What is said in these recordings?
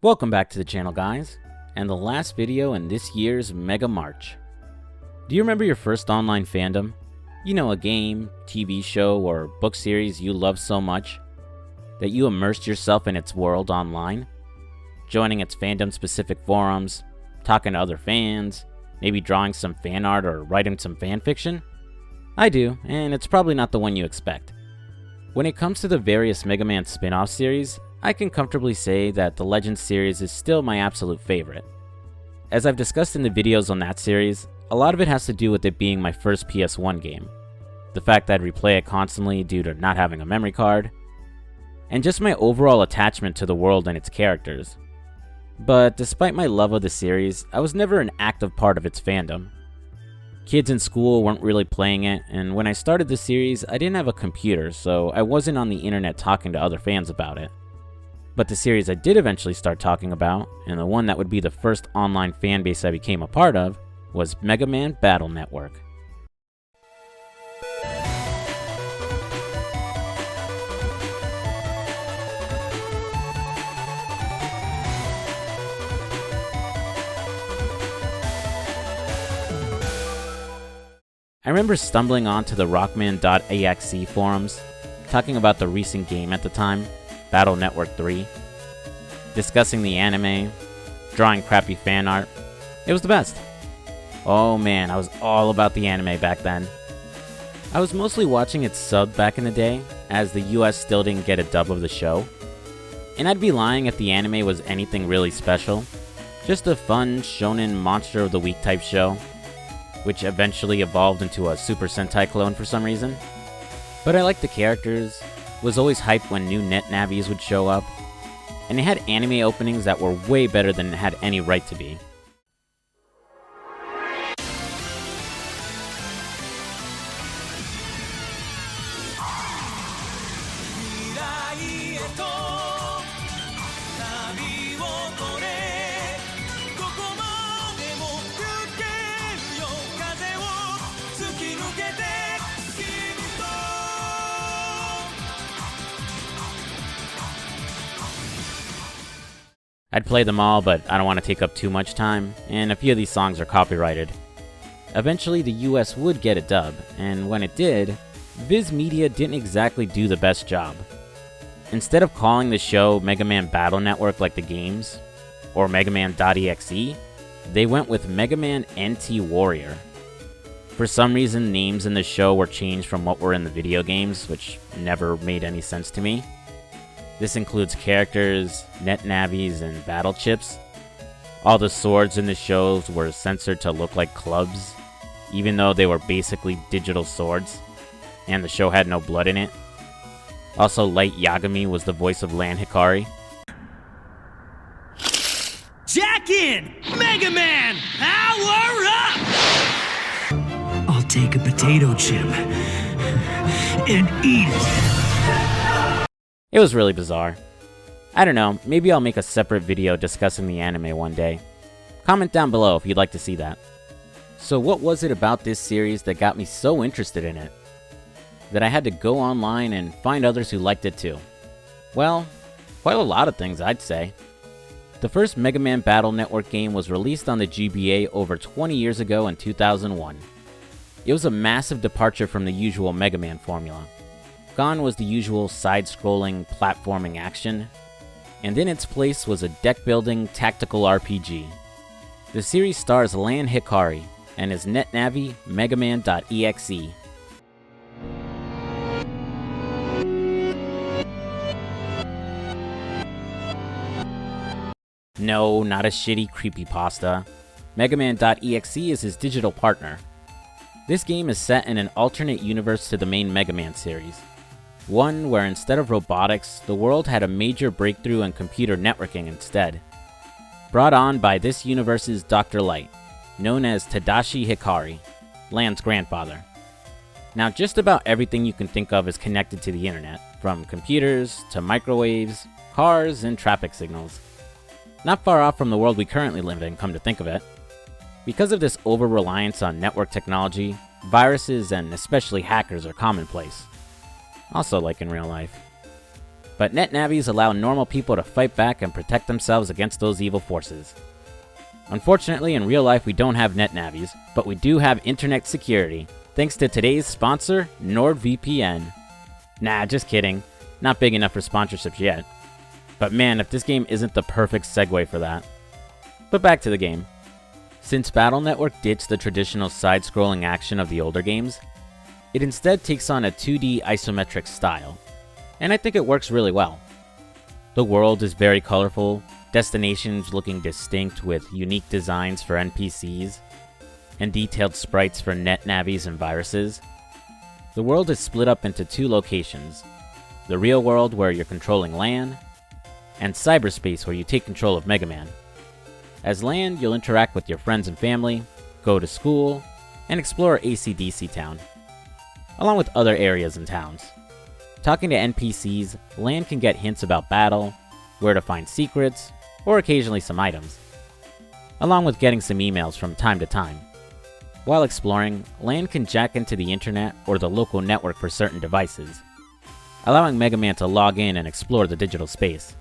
Welcome back to the channel, guys, and the last video in this year's Mega March. Do you remember your first online fandom? You know, a game, TV show, or book series you loved so much that you immersed yourself in its world online, joining its fandom-specific forums, talking to other fans, maybe drawing some fan art or writing some fan fiction? I do, and it's probably not the one you expect. When it comes to the various Mega Man spin-off series, I can comfortably say that the Legends series is still my absolute favorite. As I've discussed in the videos on that series, a lot of it has to do with it being my first PS1 game, the fact that I'd replay it constantly due to not having a memory card, and just my overall attachment to the world and its characters. But despite my love of the series, I was never an active part of its fandom. Kids in school weren't really playing it, and when I started the series, I didn't have a computer, so I wasn't on the internet talking to other fans about it. But the series I did eventually start talking about, and the one that would be the first online fanbase I became a part of, was Mega Man Battle Network. I remember stumbling onto the rockman.exe forums, talking about the recent game at the time, Battle Network 3, discussing the anime, drawing crappy fan art. It was the best. Oh man, I was all about the anime back then. I was mostly watching it subbed back in the day, as the US still didn't get a dub of the show. And I'd be lying if the anime was anything really special. Just a fun shonen monster of the week type show, which eventually evolved into a Super Sentai clone for some reason. But I liked the characters, was always hyped when new net navies would show up, and it had anime openings that were way better than it had any right to be. I'd play them all, but I don't want to take up too much time, and a few of these songs are copyrighted. Eventually, the US would get a dub, and when it did, Viz Media didn't exactly do the best job. Instead of calling the show Mega Man Battle Network like the games, or megaman.exe, they went with Mega Man NT Warrior. For some reason, names in the show were changed from what were in the video games, which never made any sense to me. This includes characters, net navies, and battle chips. All the swords in the shows were censored to look like clubs, even though they were basically digital swords, and the show had no blood in it. Also, Light Yagami was the voice of Lan Hikari. Jack in! Mega Man! Power up! I'll take a potato chip and eat it. It was really bizarre. I don't know, maybe I'll make a separate video discussing the anime one day. Comment down below if you'd like to see that. So what was it about this series that got me so interested in it, that I had to go online and find others who liked it too? Well, quite a lot of things, I'd say. The first Mega Man Battle Network game was released on the GBA over 20 years ago in 2001. It was a massive departure from the usual Mega Man formula. Gone was the usual side-scrolling platforming action, and in its place was a deck-building tactical RPG. The series stars Lan Hikari and his net navi megaman.exe. No, not a shitty creepypasta. Megaman.exe is his digital partner. This game is set in an alternate universe to the main Mega Man series. One where instead of robotics, the world had a major breakthrough in computer networking instead. Brought on by this universe's Dr. Light, known as Tadashi Hikari, Lan's grandfather. Now, just about everything you can think of is connected to the internet, from computers to microwaves, cars, and traffic signals. Not far off from the world we currently live in, come to think of it. Because of this over-reliance on network technology, viruses and especially hackers are commonplace. Also like in real life. But net-navies allow normal people to fight back and protect themselves against those evil forces. Unfortunately, in real life we don't have net-navies, but we do have internet security, thanks to today's sponsor, NordVPN. Nah, just kidding. Not big enough for sponsorships yet. But man, if this game isn't the perfect segue for that. But back to the game. Since Battle Network ditched the traditional side-scrolling action of the older games, it instead takes on a 2D isometric style, and I think it works really well. The world is very colorful, destinations looking distinct with unique designs for NPCs, and detailed sprites for net navies and viruses. The world is split up into two locations, the real world where you're controlling LAN, and cyberspace where you take control of Megaman. As LAN, you'll interact with your friends and family, go to school, and explore AC/DC Town, along with other areas and towns. Talking to NPCs, LAN can get hints about battle, where to find secrets, or occasionally some items, along with getting some emails from time to time. While exploring, LAN can jack into the internet or the local network for certain devices, allowing Megaman to log in and explore the digital space.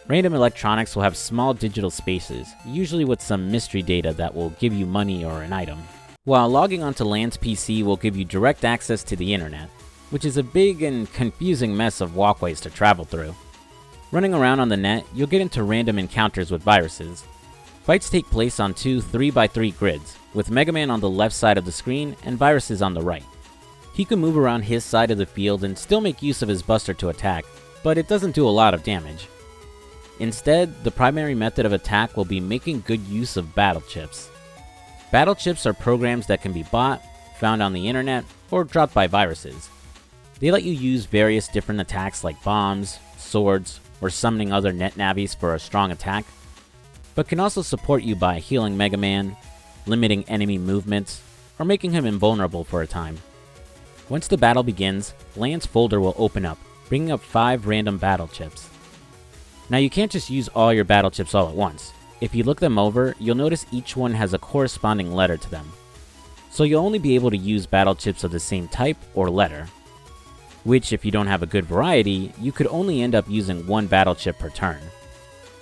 Random electronics will have small digital spaces, usually with some mystery data that will give you money or an item. While logging onto LAN's PC will give you direct access to the internet, which is a big and confusing mess of walkways to travel through. Running around on the net, you'll get into random encounters with viruses. Fights take place on two 3x3 grids, with Megaman on the left side of the screen and viruses on the right. He can move around his side of the field and still make use of his buster to attack, but it doesn't do a lot of damage. Instead, the primary method of attack will be making good use of battle chips. Battle chips are programs that can be bought, found on the internet, or dropped by viruses. They let you use various different attacks like bombs, swords, or summoning other net navies for a strong attack, but can also support you by healing Megaman, limiting enemy movements, or making him invulnerable for a time. Once the battle begins, LAN's folder will open up, bringing up 5 random battle chips. Now you can't just use all your battle chips all at once. If you look them over, you'll notice each one has a corresponding letter to them. So you'll only be able to use battle chips of the same type or letter. Which, if you don't have a good variety, you could only end up using 1 battle chip per turn.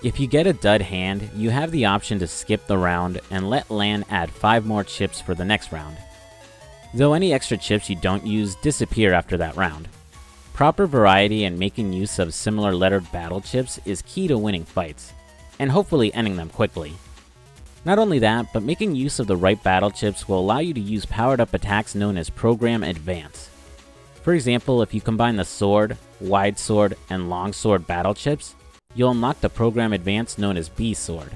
If you get a dud hand, you have the option to skip the round and let LAN add 5 more chips for the next round. Though any extra chips you don't use disappear after that round. Proper variety and making use of similar lettered battle chips is key to winning fights, and hopefully ending them quickly. Not only that, but making use of the right battle chips will allow you to use powered up attacks known as Program Advance. For example, if you combine the sword, wide sword, and long sword battle chips, you'll unlock the Program Advance known as B Sword.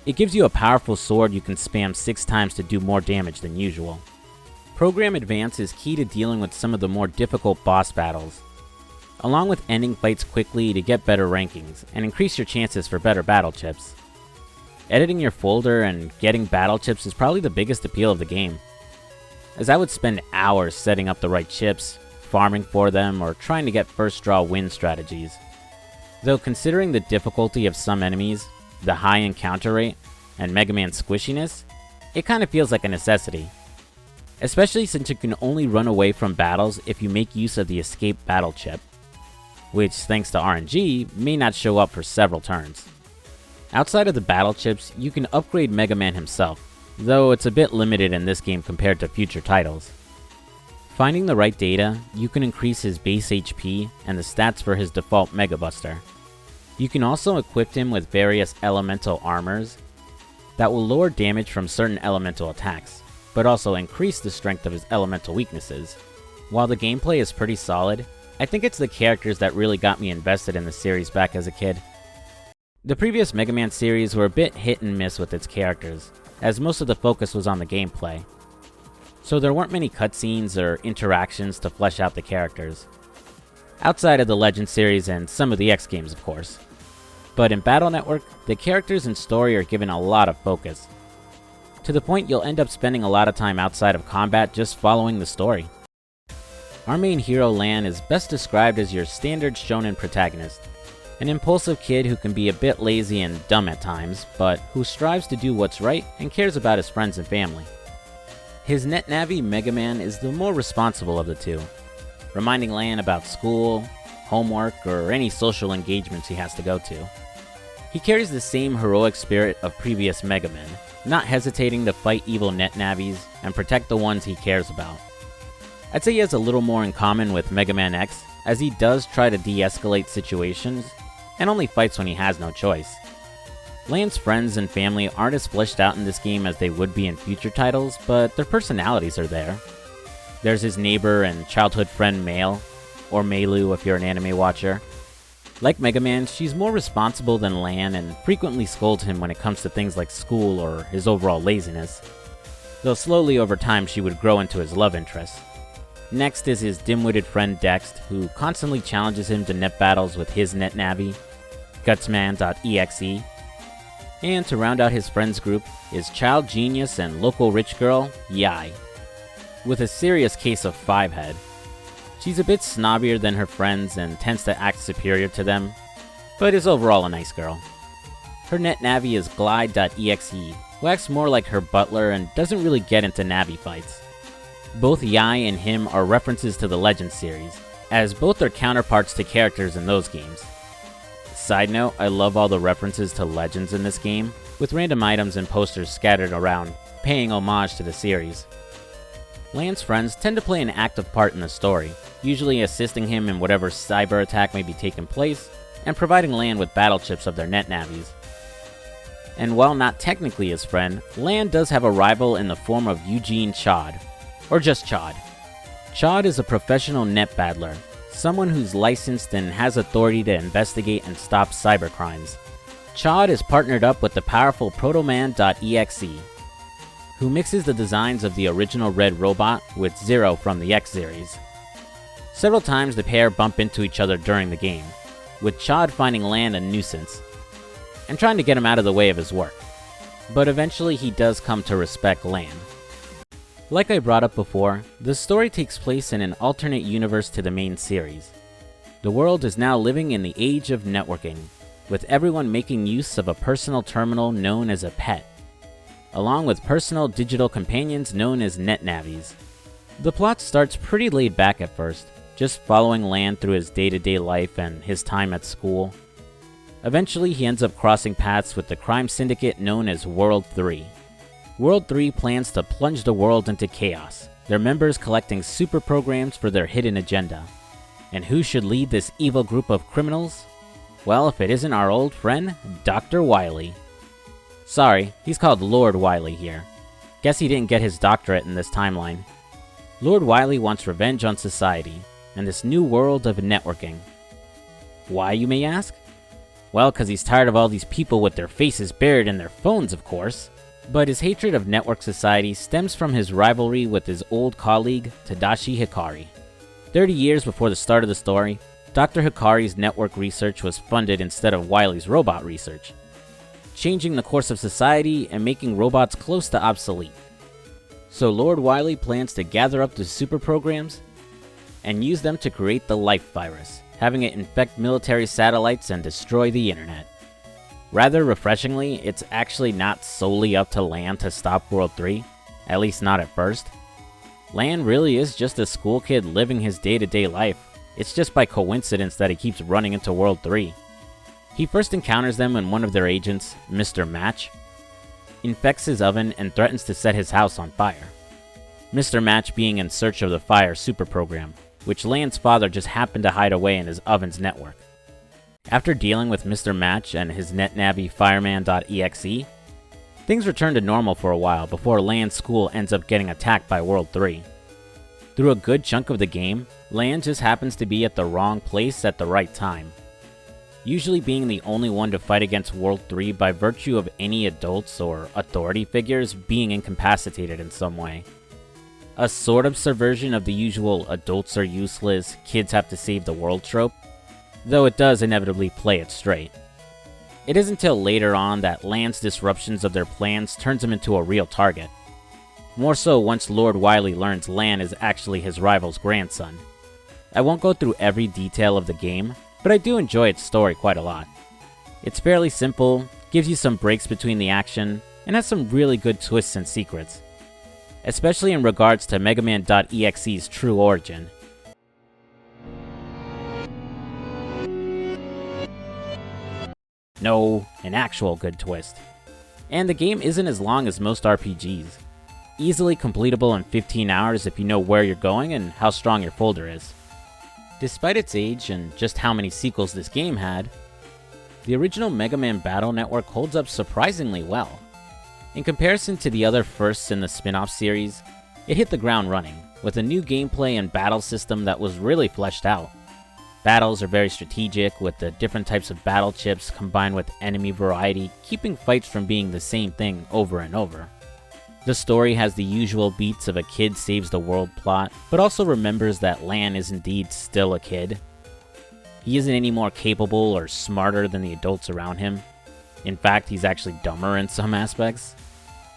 It gives you a powerful sword you can spam 6 times to do more damage than usual. Program Advance is key to dealing with some of the more difficult boss battles, along with ending fights quickly to get better rankings and increase your chances for better battle chips. Editing your folder and getting battle chips is probably the biggest appeal of the game, as I would spend hours setting up the right chips, farming for them, or trying to get first draw win strategies. Though considering the difficulty of some enemies, the high encounter rate, and Megaman's squishiness, it kinda feels like a necessity. Especially since you can only run away from battles if you make use of the escape battle chip, which thanks to RNG may not show up for several turns. Outside of the battle chips, you can upgrade Megaman himself, though it's a bit limited in this game compared to future titles. Finding the right data, you can increase his base HP and the stats for his default Mega Buster. You can also equip him with various elemental armors that will lower damage from certain elemental attacks, but also increase the strength of his elemental weaknesses. While the gameplay is pretty solid, I think it's the characters that really got me invested in the series back as a kid. The previous Mega Man series were a bit hit and miss with its characters, as most of the focus was on the gameplay. So there weren't many cutscenes or interactions to flesh out the characters. Outside of the Legend series and some of the X games, of course. But in Battle Network, the characters and story are given a lot of focus, to the point you'll end up spending a lot of time outside of combat just following the story. Our main hero Lan is best described as your standard shonen protagonist, an impulsive kid who can be a bit lazy and dumb at times, but who strives to do what's right and cares about his friends and family. His NetNavi Megaman is the more responsible of the two, reminding Lan about school, homework, or any social engagements he has to go to. He carries the same heroic spirit of previous Megamen, not hesitating to fight evil NetNavis and protect the ones he cares about. I'd say he has a little more in common with megaman.exe, as he does try to de-escalate situations, and only fights when he has no choice. Lan's friends and family aren't as fleshed out in this game as they would be in future titles, but their personalities are there. There's his neighbor and childhood friend Mail, or Meilu if you're an anime watcher. Like Megaman, she's more responsible than Lan and frequently scolds him when it comes to things like school or his overall laziness, though slowly over time she would grow into his love interest. Next is his dim-witted friend Dext, who constantly challenges him to net battles with his NetNavi, gutsman.exe. And to round out his friends group is child genius and local rich girl, Yai, with a serious case of five-head. She's a bit snobbier than her friends and tends to act superior to them, but is overall a nice girl. Her NetNavi is glide.exe, who acts more like her butler and doesn't really get into Navi fights. Both Yai and him are references to the Legends series, as both are counterparts to characters in those games. Side note, I love all the references to Legends in this game, with random items and posters scattered around, paying homage to the series. Lan's friends tend to play an active part in the story, usually assisting him in whatever cyber attack may be taking place, and providing Lan with battle chips of their NetNavis. And while not technically his friend, Lan does have a rival in the form of Eugene Chod, or just Chod. Chod is a professional net battler, someone who's licensed and has authority to investigate and stop cybercrimes. Chod is partnered up with the powerful protoman.exe, who mixes the designs of the original Red Robot with Zero from the X series. Several times the pair bump into each other during the game, with Chod finding Lan a nuisance, and trying to get him out of the way of his work. But eventually he does come to respect Lan. Like I brought up before, the story takes place in an alternate universe to the main series. The world is now living in the age of networking, with everyone making use of a personal terminal known as a pet, along with personal digital companions known as NetNavis. The plot starts pretty laid back at first, just following Lan through his day-to-day life and his time at school. Eventually he ends up crossing paths with the crime syndicate known as World 3. World 3 plans to plunge the world into chaos, their members collecting super programs for their hidden agenda. And who should lead this evil group of criminals? Well, if it isn't our old friend, Dr. Wily. Sorry, he's called Lord Wily here. Guess he didn't get his doctorate in this timeline. Lord Wily wants revenge on society, and this new world of networking. Why, you may ask? Well, cause he's tired of all these people with their faces buried in their phones, of course. But his hatred of network society stems from his rivalry with his old colleague, Tadashi Hikari. 30 years before the start of the story, Dr. Hikari's network research was funded instead of Wily's robot research, changing the course of society and making robots close to obsolete. So Lord Wily plans to gather up the super programs and use them to create the life virus, having it infect military satellites and destroy the internet. Rather refreshingly, it's actually not solely up to Lan to stop World 3, at least not at first. Lan really is just a school kid living his day-to-day life. It's just by coincidence that he keeps running into World 3. He first encounters them when one of their agents, Mr. Match, infects his oven and threatens to set his house on fire. Mr. Match being in search of the fire super program, which Lan's father just happened to hide away in his oven's network. After dealing with Mr. Match and his NetNavi fireman.exe, things return to normal for a while before Lan's school ends up getting attacked by World 3. Through a good chunk of the game, Lan just happens to be at the wrong place at the right time, usually being the only one to fight against World 3 by virtue of any adults or authority figures being incapacitated in some way. A sort of subversion of the usual adults are useless, kids have to save the world trope, though it does inevitably play it straight. It isn't until later on that Lan's disruptions of their plans turns him into a real target. More so once Lord Wily learns Lan is actually his rival's grandson, I won't go through every detail of the game, but I do enjoy its story quite a lot. It's fairly simple, gives you some breaks between the action, and has some really good twists and secrets, especially in regards to megaman.exe's true origin. No, an actual good twist. And the game isn't as long as most RPGs. Easily completable in 15 hours if you know where you're going and how strong your folder is. Despite its age and just how many sequels this game had, the original Mega Man Battle Network holds up surprisingly well. In comparison to the other firsts in the spin-off series, it hit the ground running, with a new gameplay and battle system that was really fleshed out. Battles are very strategic, with the different types of battle chips combined with enemy variety, keeping fights from being the same thing over and over. The story has the usual beats of a kid saves the world plot, but also remembers that Lan is indeed still a kid. He isn't any more capable or smarter than the adults around him. In fact, he's actually dumber in some aspects.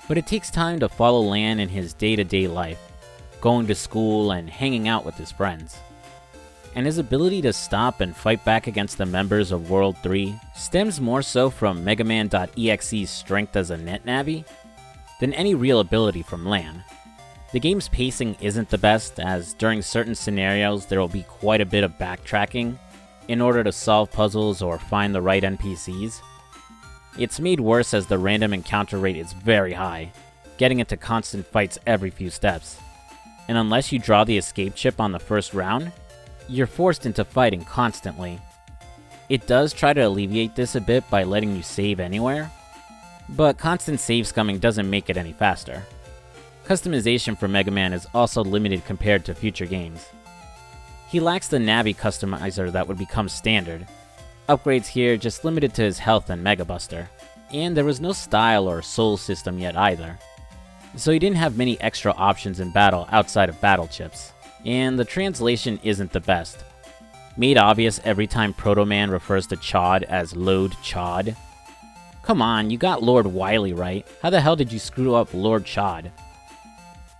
But it takes time to follow Lan in his day-to-day life, going to school and hanging out with his friends. And his ability to stop and fight back against the members of World 3 stems more so from megaman.exe's strength as a net-navi than any real ability from Lan. The game's pacing isn't the best, as during certain scenarios there will be quite a bit of backtracking in order to solve puzzles or find the right NPCs. It's made worse as the random encounter rate is very high, getting into constant fights every few steps. And unless you draw the escape chip on the first round, you're forced into fighting constantly. It does try to alleviate this a bit by letting you save anywhere, but constant save scumming doesn't make it any faster. Customization for Mega Man is also limited compared to future games. He lacks the Navi customizer that would become standard. Upgrades here just limited to his health and Mega Buster, and there was no style or soul system yet either. So he didn't have many extra options in battle outside of battle chips. And the translation isn't the best. Made obvious every time Proto Man refers to Chod as Load Chod. Come on, you got Lord Wily right. How the hell did you screw up Lord Chod?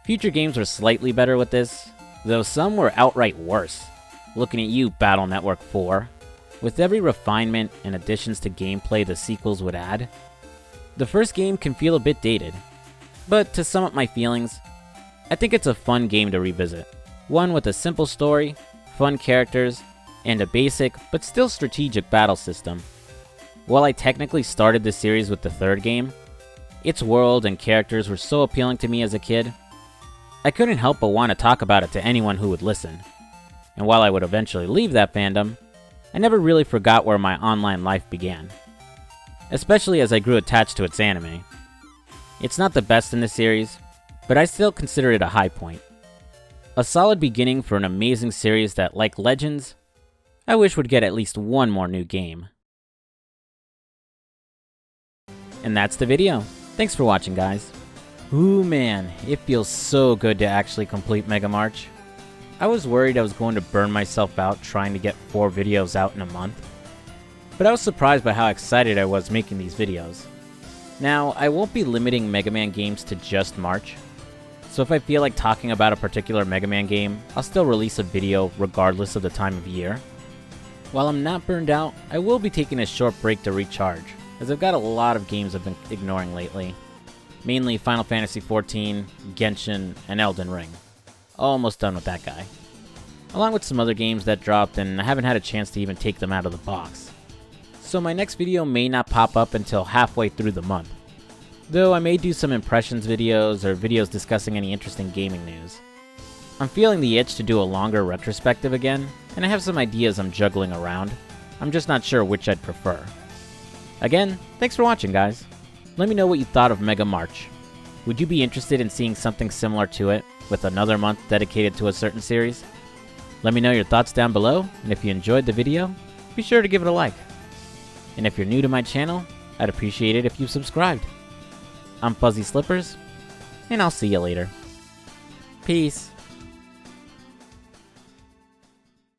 Future games were slightly better with this, though some were outright worse. Looking at you, Battle Network 4. With every refinement and additions to gameplay the sequels would add, the first game can feel a bit dated. But to sum up my feelings, I think it's a fun game to revisit. One with a simple story, fun characters, and a basic but still strategic battle system. While I technically started the series with the third game, its world and characters were so appealing to me as a kid, I couldn't help but want to talk about it to anyone who would listen. And while I would eventually leave that fandom, I never really forgot where my online life began. Especially as I grew attached to its anime. It's not the best in the series, but I still consider it a high point. A solid beginning for an amazing series that, like Legends, I wish would get at least one more new game. And that's the video. Thanks for watching, guys. Ooh man, it feels so good to actually complete Mega March. I was worried I was going to burn myself out trying to get 4 videos out in a month, but I was surprised by how excited I was making these videos. Now, I won't be limiting Mega Man games to just March, so if I feel like talking about a particular Mega Man game, I'll still release a video regardless of the time of year. While I'm not burned out, I will be taking a short break to recharge, as I've got a lot of games I've been ignoring lately. Mainly Final Fantasy XIV, Genshin, and Elden Ring. Almost done with that guy. Along with some other games that dropped and I haven't had a chance to even take them out of the box. So my next video may not pop up until halfway through the month. Though I may do some impressions videos or videos discussing any interesting gaming news. I'm feeling the itch to do a longer retrospective again, and I have some ideas I'm juggling around. I'm just not sure which I'd prefer. Again, thanks for watching, guys. Let me know what you thought of Mega March. Would you be interested in seeing something similar to it, with another month dedicated to a certain series? Let me know your thoughts down below, and if you enjoyed the video, be sure to give it a like. And if you're new to my channel, I'd appreciate it if you subscribed. I'm FuzzySlippers, and I'll see you later. Peace.